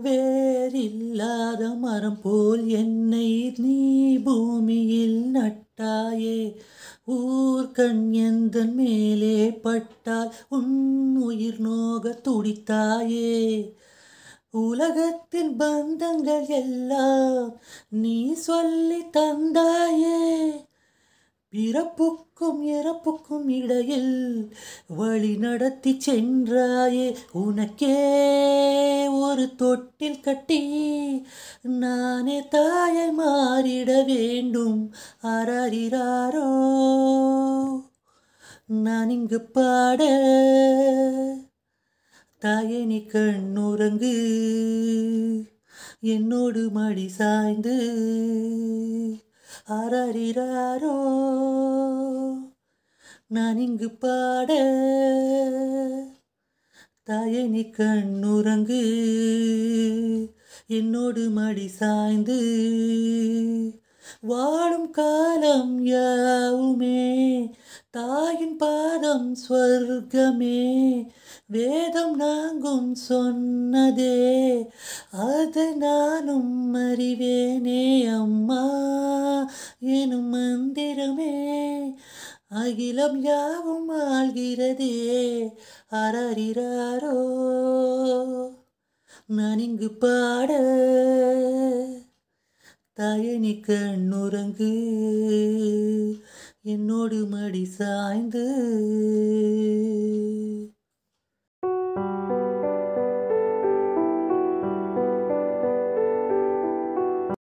வேறில்லாத மரம் போல் என்னை நீ பூமியில் நட்டாயே. ஊர்கண் எந்தன் மேலே பட்டால் உன் உயிர் நோக துடித்தாயே. உலகத்தின் பந்தங்கள் எல்லாம் நீ சொல்லி தந்தாயே. பிறப்புக்கும் இறப்புக்கும் இடையில் வழி நடத்தி சென்றாயே. உனக்கே ஒரு தொட்டில் கட்டி நானே தாயை மாறிட வேண்டும். அரறிறாரோ நான் இங்கு பாட. தாயே நீ கண்ணுறங்கு, என்னோடு மடி சாய்ந்து. அரறிறாரோ நான் இங்கு பாட. தாயே நீ கண்ணுறங்கு, என்னோடு மடி சாய்ந்து. வாழும் காலம் யாவுமே தாயின் பாதம் ஸ்வர்க்கமே. வேதம் நாங்கும் சொன்னதே அதை நானும் அறிவேனே. அம்மா எனும் மந்திரமே அகிலம் யாவும் ஆள்கிறதே. அரறிறாரோ நான் இங்கு பாட. தாயே நீ கண்ணுறங்கு, என்னோடு மடி சாய்ந்து.